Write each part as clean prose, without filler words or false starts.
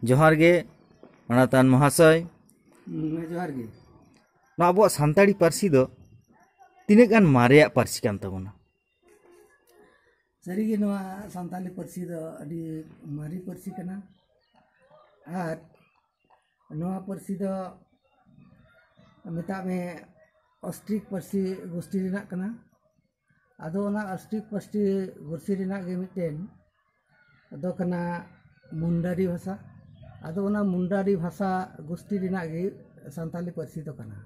जोहार गे मनातान महाशय जोहार गे अब सानताड़ी पार्सी दो तीन गान मारे पार्सी कान तबोना सारी गे नवा सानताली पार्सी दो अडी मारी पार्सी कना आर नवा पार्सी दो मेता में ऑस्ट्रिक पार्सी गोष्ठी रिना कना आदो ना ऑस्ट्रिक पार्सी गोष्ठी रिना गे मिटेन दो कना मुंडारी भाषा आदो ना मुंडारी भाषा गोष्ठी रिना गे सानताली पार्सी दो कना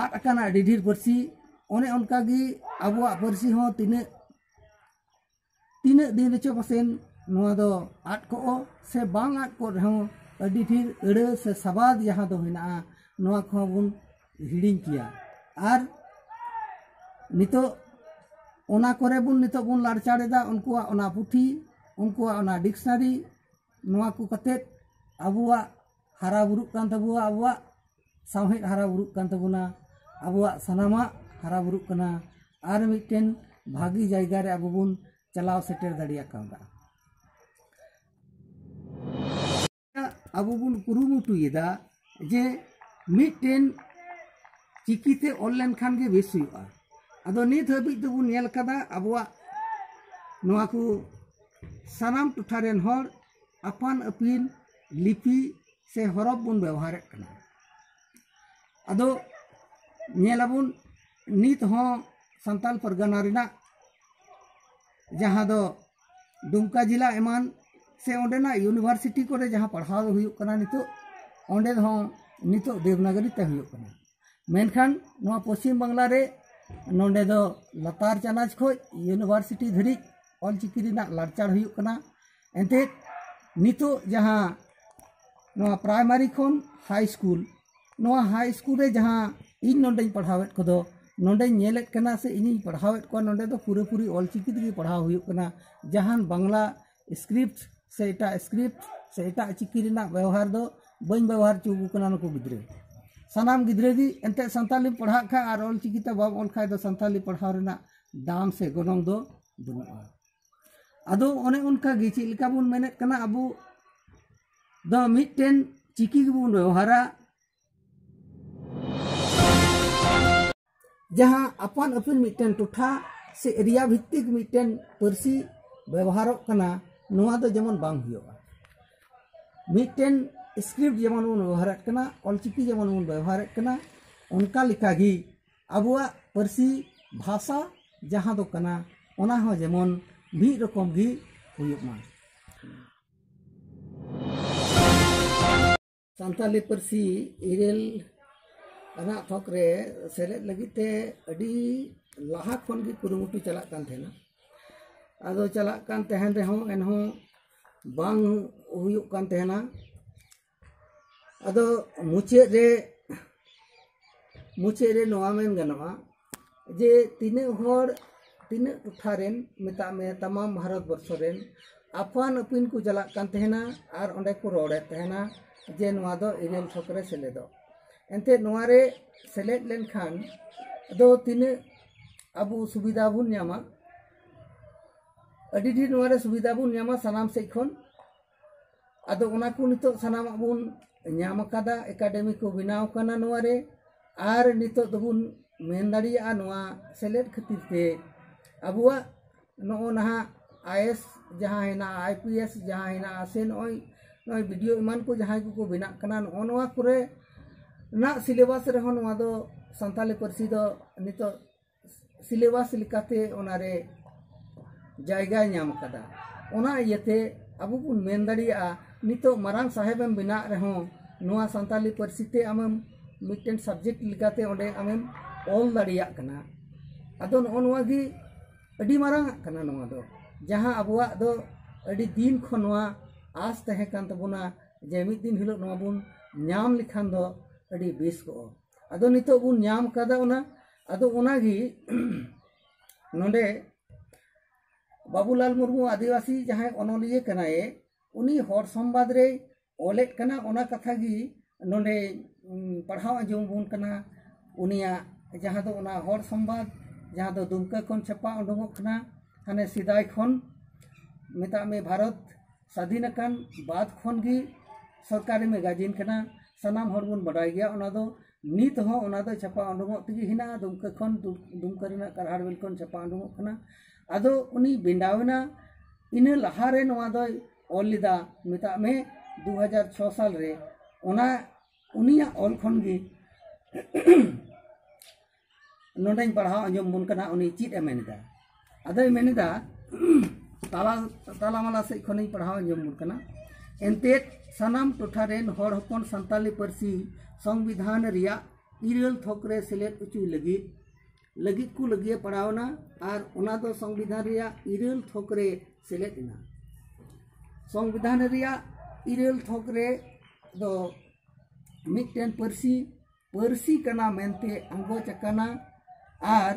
आट अकाना अडी ढेर पार्सी ओने उनका गी अबुआ पार्सी हो तीने दिन चो पासेन नवा दो आट को से बांग आट को रहो अडी ढेर अड़े से सवाद जहाँ दो हिना नवा को बुन हिडिंग किया आर नितो ओना करे बुन नितो बुन लाड़चाड़ेदा उनकुआ ओना पुथी उनकुआ ओना डिक्शनरी नवा को कते अबुआ हारा बुरुक कान तबुआ अबुआ सावहेद हारा बुरुक कान तबुना अबुआ सनामा हारा बुरुक कना आर मिटेन भागी जायगा रे अबु बुन चलाव सेटर दाड़िया कांदा अबु बुन कुरुमुटुयेदा जे मिटेन चिकीते ऑनलाइन खान गे बेस हुआ अदो नित हबी दबुन नेल कदा अबुआ नवा को सनाम टुठारेन हर अपन अपिन लिपि से हरफ बुन व्यवहार कना अदो नेलाबुन नित हो संताल परगना रिना जहाँ दो दुमका जिला एमान से ओंडेना यूनिवर्सिटी को जहाँ पढ़ाव हुयुक कना नितो ओंडे हो नितो देवनागरी ते हुयुक कना मेनखान नवा पश्चिम बांग्ला रे नोंडे दो लतार चानाच खो यूनिवर्सिटी धरी ऑलचिकी रिना लाड़चाड़ हुयुक कना एंते नितो जहाँ नवा प्राइमरी खन हाई स्कूल नवा हाई स्कूल रे जहाँ इन नोंडे पढ़ावेत को दो नोंडे नेलेत कना से इनी पढ़ावेत को नोंडे दो पूरी ऑलचिकी तगी पढ़ाव हुयुक कना जहाँ बांग्ला स्क्रिप्ट से एटा स्क्रिप्ट से एटा चिकी रिना व्यवहार दो बन व्यवहार चुगु कना नको गिद्रे सनाम गिद्रे गी एंते संताली पढ़ा खा और ऑलचिकी ते बाब ऑल खाय दो संताली पढ़ाव रिना दाम से गोनोंग दो बनुआ अदो ओने उनका गी ची लिका बुन मेनेत कना अबु दो मिटेन चिकी बुन व्यवहारा जहाँ अपन अपन मिटेन टुठा से एरिया भित्तिक मिटेन पार्सी व्यवहार कना नवा दो जेमन बांग हुआ मिटेन स्क्रिप्ट जेमन बुन व्यवहार कना ऑलचिकी जेमन बुन व्यवहार कना उनका लिखा गी अबुआ पार्सी भाषा जहाँ दो कना ओना हो जेमन भी रकम गी हुयुक मा सानताली पार्सी इरेल अना थोकरे सेलेद लगिते अडी लाहा खन गी कुरुमुटु चला कान थेना आदो चला कान तहन रे हो एनहो बांग हुयुक कान थेना आदो मुचे रे नोआ मेन गनवा जे तीने होर तीने टुठारेन मेता में तमाम भारत वर्ष रेन अपन अपिन को चला कान थेना आर ओंडे को रोड़े थेना जे नोआ दो इरेल थोकरे सेलेदो एंते नोआरे सेलेद लेन खान दो तीने अबु सुविधा बुन न्यामा अडी ढेर नोआरे सुविधा बुन न्यामा सनाम से खन अदो ओना को नितो सनाम बुन न्याम कादा एकेडमी को बिनाव कना नोआरे आर नितो दबुन मेन दाड़िया नोआ सेलेद खातिर ते अबुआ नो नहा आईएएस जहाँ हेना आईपीएस जहाँ हेना से नोय वीडियो ईमान को जहाँ को बिना कना नोआ करे ना सिलेबस रहो नोआ दो सानताली पार्सी दो नितो सिलेबस लिकाते ओनारे जायगा न्याम कदा ओना इयते अबु बुन मेन दाड़िया नितो मारांग साहेबम बिना रहो नोआ सानताली पार्सी ते आमेम मिटेन सब्जेक्ट लिकाते ओंडे आमेम ऑल दाड़िया कना अदो नोआ गी अडी मारांग कना नोआ दो जहाँ अबुआ दो अडी दिन खन नोआ आस तहे कान तबुना जे मिद दिन हिलो नोआ बुन न्याम लिखान दो अडी बेस को अदो नितो बुन न्याम कदा ओना अदो ओना गी नोंडे बाबूलाल मुर्मू आदिवासी जहाँ ओनोलिये कनाए उनी हर संवाद रे ओलेट कना ओना कथा गी नोंडे पढ़ाव आंजम बुन कना उनिया जहाँ दो ओना हर संवाद जहाँ दो दुमका खन छापा उडुंगोग कना हाने सिदाय खन मेता में भारत स्वाधीन अकान बाद खन गी सरकारी मैगजीन कना सनाम हर बन बडाय गया ओना दो नित हो ओना दो छापा उडुंगो तिगी हिना दुमका खन दुमका रेना कारहाड़वेल खन छापा उडुंगो कना आदो उनी बिंडावना इने लहारे नोआ दो ऑल लिदा मेता में 2006 साल रे ओना उनिया ऑल खन गी नोंडेन पढ़ाव अंजम बुन कना उनी चीट ए मेनदा आदो मेनदा ताला माला से खन पढ़ाव अंजम बुन कना एनते सनाम टोठा रेन हर हपन संताली पारसी संविधान रिया इरल थोकरे सेलेट उचू लगित को लगिए पढ़ावना और ओना दो संविधान रिया इरल थोकरे सेलेट इना संविधान रिया इरल थोकरे दो मिटन पारसी कना मेनते अंगोच कना और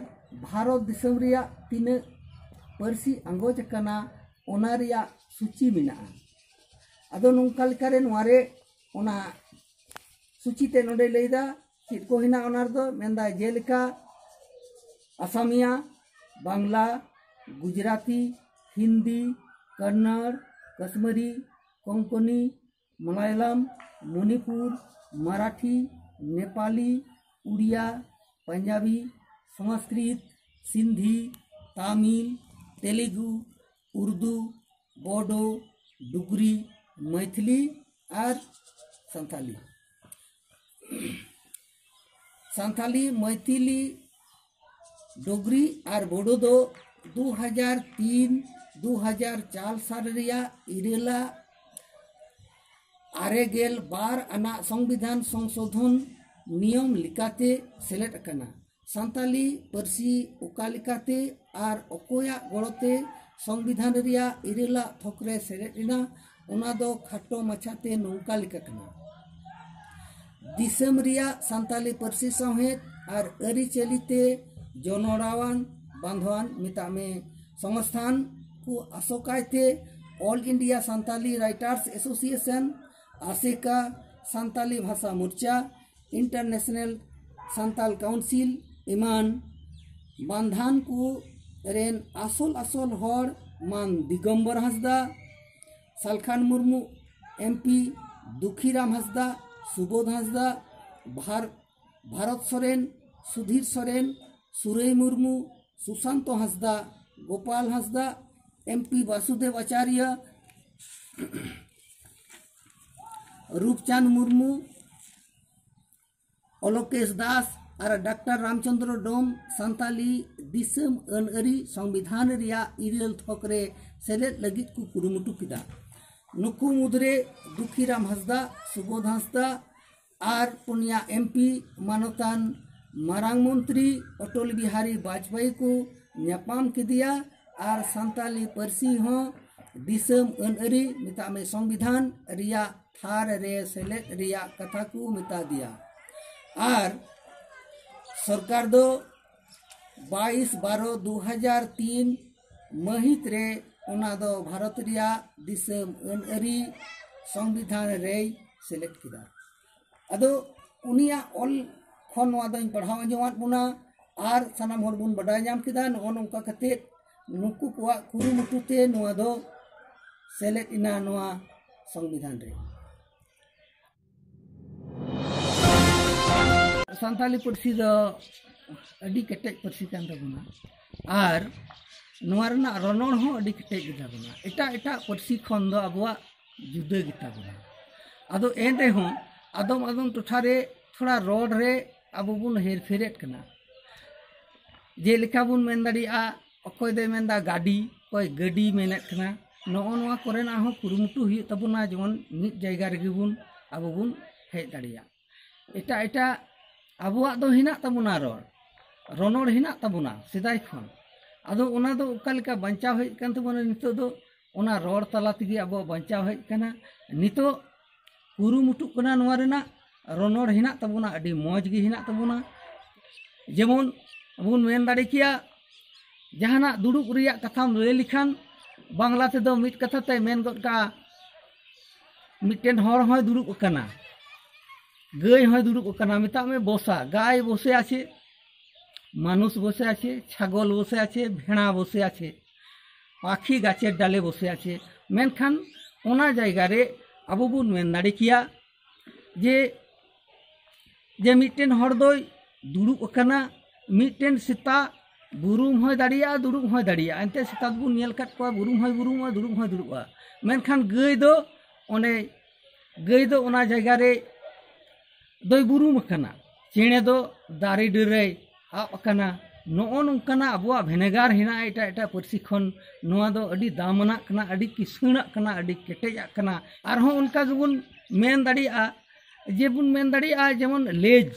भारत दिसम रिया तीन पारसी अंगोच कना ओना रिया सूची मिना आदो नोंका लेकारे नोआरे ओना सूचीते नोडे लैदा चेद को हिना ओना दो मेंदा जेलेका असमिया बांग्ला गुजराती हिंदी कन्नड़ कश्मीरी कोंकणी मलयालम मणिपुर मराठी नेपाली उड़िया पंजाबी संस्कृत सिंधी तमिल तेलुगु उर्दू बोडो डुगरी मैथिली और संथाली मैथिली डोगरी और बोडो दो 2003-2004 साल रिया इरेला आरेगेल बार आना संविधान संशोधन नियम लिकाते सेलेट अकना संताली पारसी ओका लिकाते और ओकोया गड़ोते संविधान रिया इरेला थोकरे सेलेट इना ओना दो खाटो मछाते नौका लिका कना दिसम रिया संताली पारसी सहेत और अरी चलिते जनोड़ावान बांधवान मिता में संस्थान को आसोकायते all India Santali writers association आसेका संताली भाषा मोर्चा इंटरनेशनल संताल काउंसिल इमान बांधान को रेन आसल हर मान दिगंबर हांसदा सालखान मुर्मू एमपी दुखीराम हांसदा सुबोध हांसदा भारत सोरेन सुधीर सोरेन सुरेय मुर्मू सुशांत हांसदा गोपाल हांसदा एमपी वासुदेव आचार्य रूपचांद मुर्मू अलोकेश दास और डॉक्टर रामचंद्र डोम संताली दिसम अनअरी संविधान रिया इरेल थोकरे सेलेट लगित को कुरुमुटु किदा नुकु मुद्रे दुखीराम हांसदा सुबोध हांसदा और पुनिया एमपी मानतान मारांग मंत्री अटल बिहारी वाजपेयी को न्यापाम किदिया और संताली पारसी हो दिसम अनअरी मिता में संविधान रिया थार रे सेलेट रिया कथा को मिता दिया और सरकार दो 22/12/2003 महित रे ओना दो भारत रिया दिसम अनअरी संविधान रे सेलेक्ट किदा अदो उनिया ऑल खन नोआ दों पढ़ाव अंजमात बुना और सनाम हर बुन बडाय नाम किदा नो नोंका कते नुकु कोआ कुरुमुटुते नोआ दो सेलेक्ट इना नोआ संविधान रे संताली पारसी दो अडी केटेज पारसी कान ताबुना और नोआ रना रनोड़ हो अडी केटेज गिता बुना एटा पारसी खन दो अबुआ जुदा गिता बुना आदो एन रे हो आदम टोठा रे थोड़ा रोड रे अबो बुन हेरफेरेट कना जेलेका बुन मेन दाड़िया अकोय दे मेनदा गाड़ी कोई गाड़ी मेनेट कना नोआ नोआ कोरेना हो कुरुमुटु हुई तबुना जेमन मिद जायगा रेगे बुन अबो बुन हेज दाड़िया एटा अबुआ दो हिना तबुना रनोड़ हिना तबुना सेदाय खन आदो ओना दो ओका लेका बंचाव हेज कान तबुना नितो दो ओना रोड तला तेगे अबो बंचाव हेज काना नितो कुरुमुटु कना नोआ रेना रनोड़ हिना तबुना अडी मौज गे हिना तबुना जेमन बुन मेन दाड़े किया जहाना दुड़ुब रिया कथाम लय लिखान बांग्ला ते दो मिट कथा ते मेन गद का मिटेन हर होय दुड़ुब कना गाय होय दुड़ुब कना मिता में बसा गाय बसे आछे मानुष बसे आछे छागल बसे आछे भेड़ा बसे आछे पाखी गाचेर डाले बसे आछे मेनखान ओना जायगा रे आबो बुन मेन दाड़े किया जे जे मिट्टेन हर दोय दुड़ुब अकाना मिट्टेन सेता बुरुम होय दाड़िया दुड़ुब होय दाड़िया एनते सेता बुन नेल काट कोआ बुरुम होय बुरुमा दुड़ुब होय दुड़ुबा मेनखान गाय दो ओने गाय दो ओना जायगा रे दोय बुरुम अकाना चेणे दो दारे डरे आब अकाना नोओ नोंकाना आबुआ भेनेगार हेना एटा एटा पार्सी खन नोआ दो अडी दामना कना अडी किसुना कना अडी केटेजा कना आरहों उनका गेबुन मेन दाड़िया जे बुन मेन दाड़िया जेमन लेज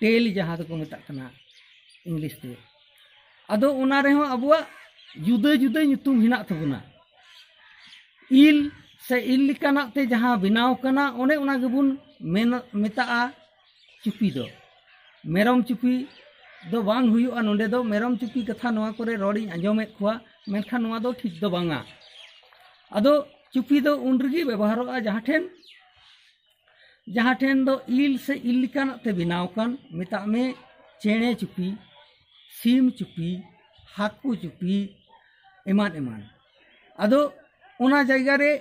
टेल जहां दो को मेता कना इंग्लिश ते आदो ओना रेहों आबुआ जुदा जुदा nyutum हिना तबुना इल से इल लिकाना ते जहां बिनाव कना ओने ओना गेबुन मेन मेता चुपी दो मेरम चुपी दो बांग हुयुआ नोंडे दो मेरम चुपी कथा नोआ करे रॉडिंग आंजोमेत खुआ मेनखान नोआ दो ठीक दो बांगा आदो चुपी दो उन रगी व्यवहारोआ जहां ठेन दो इल से इल लिकाना ते बिनाव कन मेता में चेणे चुपी सीम चुपी हाकू चुपी एमान एमान आदो ओना जायगा रे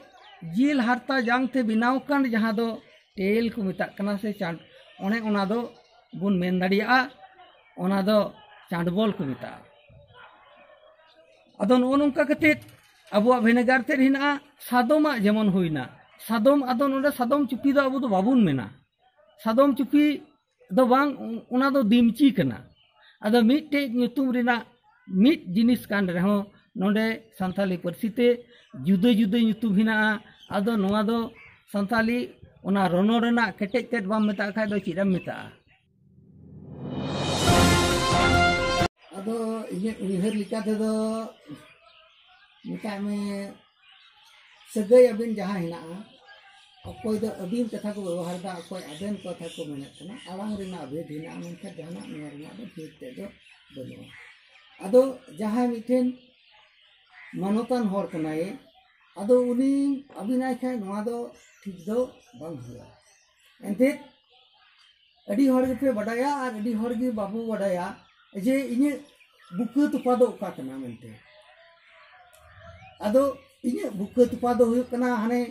जिल हारता जांग ते बिनाव कन जहां दो टेल को मेता कना से चांद ओने ओना दो बुन मेन दाड़िया ओना दो चांदबॉल को मेता आदो नो नोंका कते अबुआ भेनेगार ते हिना सादोमा जेमन हुइना सादोम आदो नोंडे सादोम चुपी दो अबु दो बाबुन मेना सादोम चुपी दो बांग ओना दो दिमची कना आदो मिट्टे nyutum रिना मिट जिनिस कान रहो नोंडे संथाली पार्सीते जुदा जुदा nyutum हिना आदो नोआ दो संथाली ओना रोनो रेना केटेज तेट बाम मेता खाय दो चिराम मेता आदो इने उइहर लिका ते दो मेता में सगै अबिन जहां हिना अकोय दो अबिन कथा को व्यवहार दा अकोय अबेन कथा को मेनत कना आलांग रेना भेद हिना मेनखा जहाना ने रेना दो भेद ते दो बनुआ आदो जहां मिटेन मानोतान हर कनाए आदो उनी अबिनाय खाय नोआ दो ठीक दो बांग हुआ एनते अडी हर के बडाया और अडी हर के बाबू बडाया जे इने बुका तुपा दो का कना मेनते आदो इने बुका तुपा दो हुयो कना हाने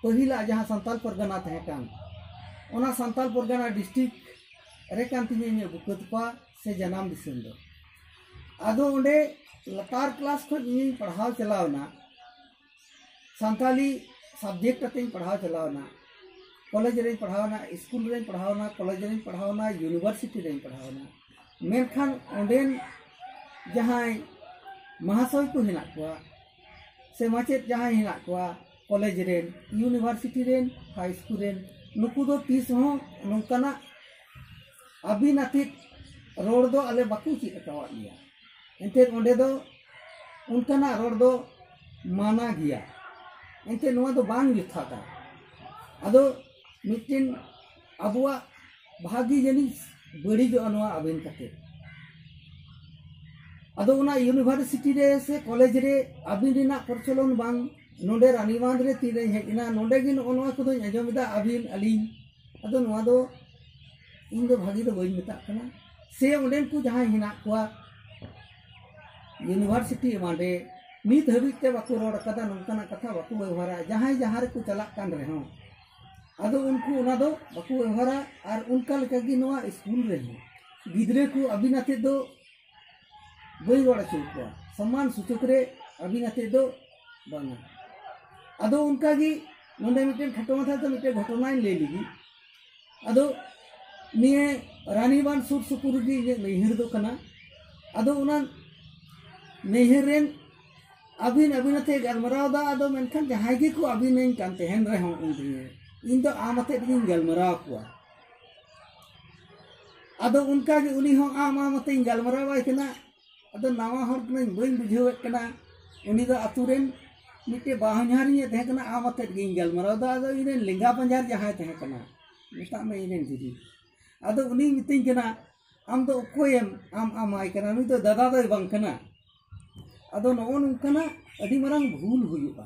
पहिला जहां संताल परगना तहे कान ओना संताल परगना डिस्ट्रिक्ट रे कान तिने इने बुका तुपा से जनाम दिसम दो आदो ओंडे लतार क्लास को इने पढ़ाव चलावना संताली सब्जेक्ट अते पढ़ाव चलावना कॉलेज रे पढ़ावना स्कूल रे पढ़ावना कॉलेज रे पढ़ावना यूनिवर्सिटी रे पढ़ावना मेनखान ओंडेन जहां महाशय को हिना कोआ से माचेत जहां हिना कोआ कॉलेज रे यूनिवर्सिटी रे हाई स्कूल रे नुकु दो तीस हो नोंकाना अबिनातित रोड दो अले बाकू ची अकावा लिया एंते ओंडे दो उनकाना रोड दो माना गया एंते नोआ दो बांग युथाता आदो मिटिन अबुआ भागी जनिस बड़ी जो अनवा अबिन कते आदो उना यूनिवर्सिटी रे से कॉलेज रे अबिन रिना प्रचलन बांग नोंडे रानीबांध रे तीरे हेना नोंडे गिन ओनवा को दो अजमदा अबिन अलिन आदो नोआ दो इन दो भागी दो बई मेता कना से ओंडेन को जहां हिना कोआ यूनिवर्सिटी मांडे नित हबिते बाकू रोड कदा नोंकाना कथा बाकू व्यवहारा जहां जहां रे को चला कान रे हो आदो उनको ओना दो बाकू व्यवहारा और उनका लेका गी नोआ स्कूल रे गिदरे को अबिनाते दो बई वड़ा चुका सम्मान सूचक रे अबिनाते दो बांगा आदो उनका गी नोंडे मिटेन खटो माथा तो मिटे घटना ले लिगी आदो निये रानीबांध सुर सुपुर गी नैहर दो कना आदो उना नैहर रेन अबिन अबिनाते गलमराव दा आदो मेनखान जहां गी को अबिन कानते हेन रे हो इन दो आमते गिन गलमराव कुआ आदो उनका गे उनी हो आमते गलमराव आय कना आदो नावा हर कना बई बुझेव कना उनी दो अतुरेन मिटे बाहन्यारी तहे कना आमते गिन गलमराव दा आदो इरेन लेंगा पंजार जहां तहे कना मिता में इरेन दीदी आदो उनी मितिन कना आम दो कोयम आम आय कना नुई दो दादा दो बांग कना आदो नो नोंकाना अडी मरांग भूल हुयुआ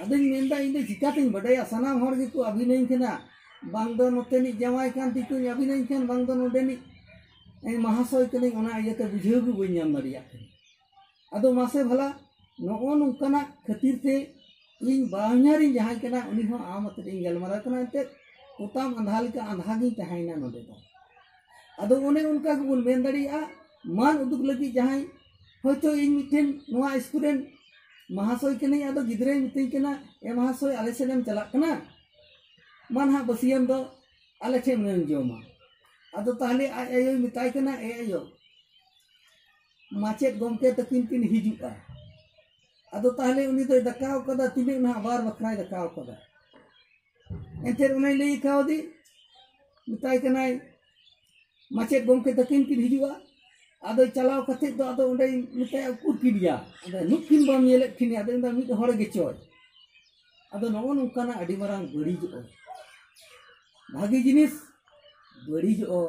आदो मेनदा इन चिकातें बडाया सनाम हर गे को अभिनय कना बांग दो नोते नि जमाय कान तिको अभिनय कान बांग दो नोडे नि महाशय कने ओना इयते बुझेव गु बई नाम दरिया आदो मासे भला ᱱᱚᱜᱼᱚ ᱱᱚᱝᱠᱟᱱᱟᱜ ᱠᱷᱟᱹᱛᱤᱨ ᱛᱮ ᱤᱧ ᱵᱟᱦᱧᱟᱨᱤᱧ ᱡᱟᱦᱟᱸᱭ ᱠᱟᱱᱟ ᱩᱱᱤ ᱦᱚᱸ ᱟᱢ ᱟᱛᱮᱫ ᱤᱧ ᱜᱟᱞᱢᱟᱨᱟᱣ ᱠᱟᱱᱟ ᱮᱱᱛᱮᱫ ᱯᱚᱛᱟᱢ ᱟᱸᱫᱷᱟ ᱞᱮᱠᱟ ᱟᱸᱫᱷᱟ ᱜᱤᱧ ᱛᱟᱦᱮᱸᱭᱮᱱᱟ ᱱᱚᱰᱮ ᱫᱚ ᱟᱫᱚ ᱚᱱᱮ ᱚᱱᱠᱟ ᱜᱮᱵᱚᱱ ᱢᱮᱱ ᱫᱟᱲᱮᱭᱟᱜᱼᱟ मान उदुग लगी जहां होतो इन मिठेन नोआ स्टूडेंट महाशय कनी आदो गिद्रे मितई कना ए महाशय आले सेनम चलाक कना मान हा बसियम दो आले ठे मन जोमा आदो ताहले आयो मिताई कना ए आयो माचेत गोमके तकिन किन हिजुआ आदो ताहले उनी दो दकाव कदा तिने ना बार बखराय दकाव कदा एंतेर उनै लई कावदी मिताई कना माचेत गोमके तकिन किन हिजुआ आदो चलाव कते दो आदो उंडे मिताय उकुर किडिया आदो नुकिन बाम येले खिनि आदो इंदा मिद होड़ गेचोय आदो नो नुकाना अडी मारांग बड़ीजो भागी जिनिस बड़ीजो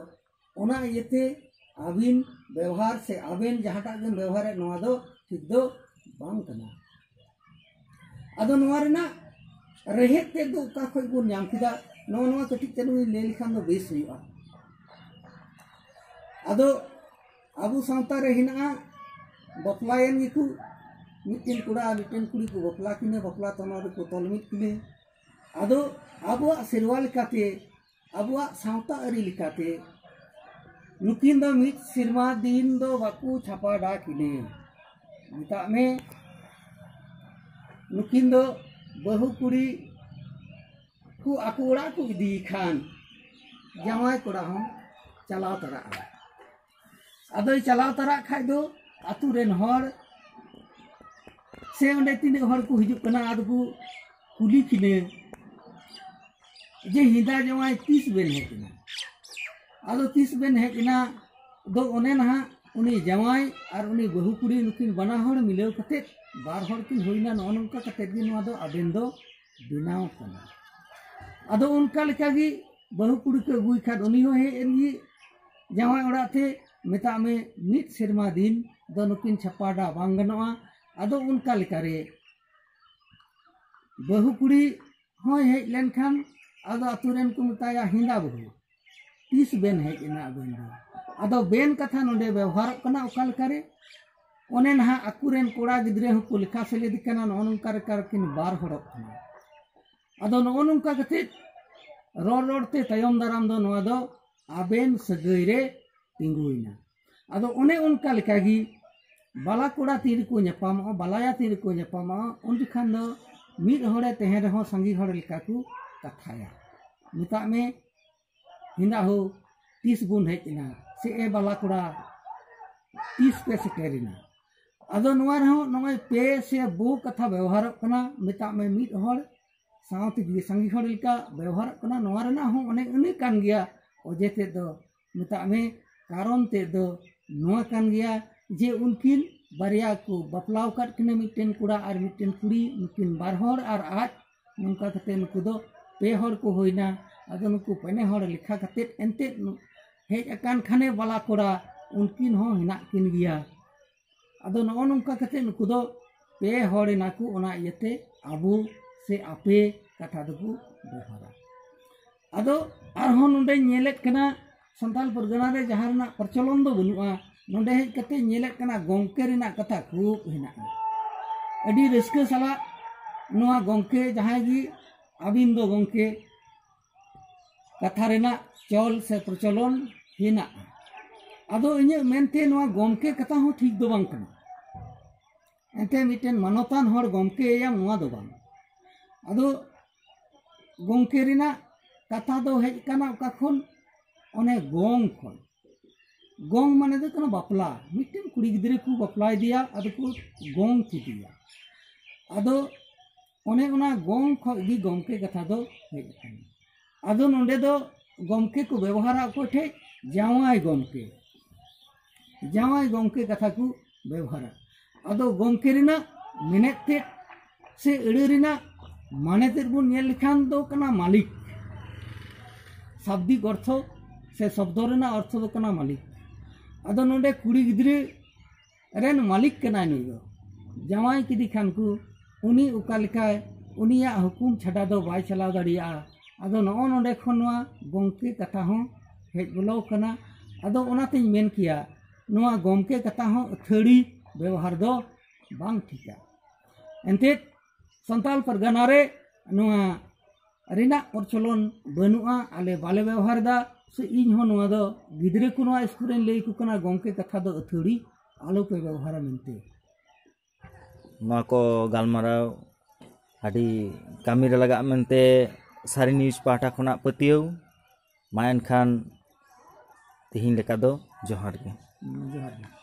ओना येते आबिन व्यवहार से आबेन जहाटा गन व्यवहार नोआ दो ठीक दो बांग कना आदो नोआ रेना रहेत ते दो का खोय गुन नाम किदा नो नो कटि तेनु ले लिखान दो बेस हुआ आदो अबू सावता रे हिना बपलायन गिकु मिटिन कुड़ा मिटिन कुड़ी को बपला किने बपला तमा को तलमित किने आदो अबुआ सेरवा लिकाते अबुआ सावता अरी लिकाते नुकिन दो मिट सिरमा दिन दो बाकू छापा डा किने मिता में नुकिन दो बहु कुड़ी को आकुड़ा को इदी खान जमाय कुड़ा हम चलाव तरा आदो चलाव तरा खाय दो आतु रेन हर से ओंडे तिने हर को हिजुक कना आदो को कुली किने जे हिंदा जमाय 30 बेन है किना आदो 30 बेन है किना दो ओने ना उनी जमाय और उनी बहु कुड़ी नुकिन बना हर मिलेव कते बार हर किन होइना नोनका कते दिन वा दो आबेन दो बिनाव कना आदो उनका लेका गी बहु कुड़ी को गुई खाद उनी हो हे एनगी जमाय ओड़ा थे मिता में मिट सिरमा दिन दो नुकिन छपाडा बांग गनोआ आदो उनका लेका रे बहु कुड़ी होय हे लेनखान आदो अतुरेन को मिताया हिंदा बहु 30 बेन है इना बेन आदो बेन कथा नोडे व्यवहार कना ओका लेका रे ओने नहा अकुरेन कोड़ा गिद्रे हो को लिखा से ले दिकना नोनका रे किन बार हड़क कना आदो नोनका कते रोड रोडते तयम दाराम दो नोआ दो आबेन सगई रे तिंगुइना आदो ओने उनका लेकागी बाला कोड़ा तीर को नेपामा बालाया तीर को नेपामा उन दिखान दो मिद होड़े तेहे रहो संगी होड़े लेका को कथाया मिता में हिंदा हो 30 गुण है इना से ए बाला कोड़ा 30 पे से केरिना आदो नोआ रहो नोय पे से बो कथा व्यवहार कना मिता में मिद होड़ सावती दी संगी होड़े लेका व्यवहार कना नोआ रना हो ओने उनी कान गया ओजेते दो मिता में कारण ते दो नोआ कान गया जे उनकिन बारिया को बपलाव कर किने मिटेन कुड़ा और मिटेन कुड़ी उनकिन बार हर और आज नंका कते नुकु दो पे हर को होइना आदो नुकु पने हर लिखा कते एंते हेज अकान खाने वाला कोड़ा उनकिन हो हिना किन गया आदो नो नंका कते नुकु दो पे हर नाकु ओना इयते आबू से आपे कथा दो व्यवहारा आदो आरहों नोंडे नेलेत कना संताल परगना रे जहां ना प्रचलन दो बनुआ नोंडे हेज कते नेलेत कना गोंके रेना कथा खूब हिना अडी रस्के साला नोआ गोंके जहां गी आबिन दो गोंके कथा रेना चल से प्रचलन हिना आदो इने मेनते नोआ गोंके कथा हो ठीक दो बांग कना एंते मिटेन मानतान हर गोंके या नोआ दो बांग आदो गोंके रेना कथा दो हेज कना ओका खन ओने गोंग खन गोंग माने दो कना बापला मिटेन कुड़ी गिद्रे को बापला दिया आदो को गोंग किदिया आदो ओने ओना गोंग ख गी गोंके कथा दो हेज कना आदो नोंडे दो गोंके को व्यवहार को ठे जावाय गोंके कथा को व्यवहार आदो गोंके रेना मेनेते से एड़े रेना माने ते बुन नेल लिखान दो कना मालिक शाब्दिक अर्थ से शब्द रेना अर्थ दो कना मालिक आदो नोंडे कुड़ी गिद्रे रेन मालिक कना नी दो जावाय किदी खान को उनी उका लिखाय उनिया हुकुम छाड़ा दो बाय चलाव दाड़िया आदो नो नोंडे खनवा गोंके कथा हो हेज बोलो कना आदो ओनाते मेन किया नोआ गोंके कथा हो थड़ी व्यवहार दो बांग ठीका एंतेद संताल परगना रे नुआ रिना प्रचलन बनुआ आले बाले व्यवहार दा से इन हो नुआ दो गिदरे को नुआ स्कूल ले को कना गोंके कथा दो अथड़ी आलो पे व्यवहार मेनते नुआ को गालमाराव आदि कामी रे लगा मेनते सारी न्यूज़ पाटा खना पतियो मा एनखान तिहिन लेका दो जोहार गे। जोहार गे।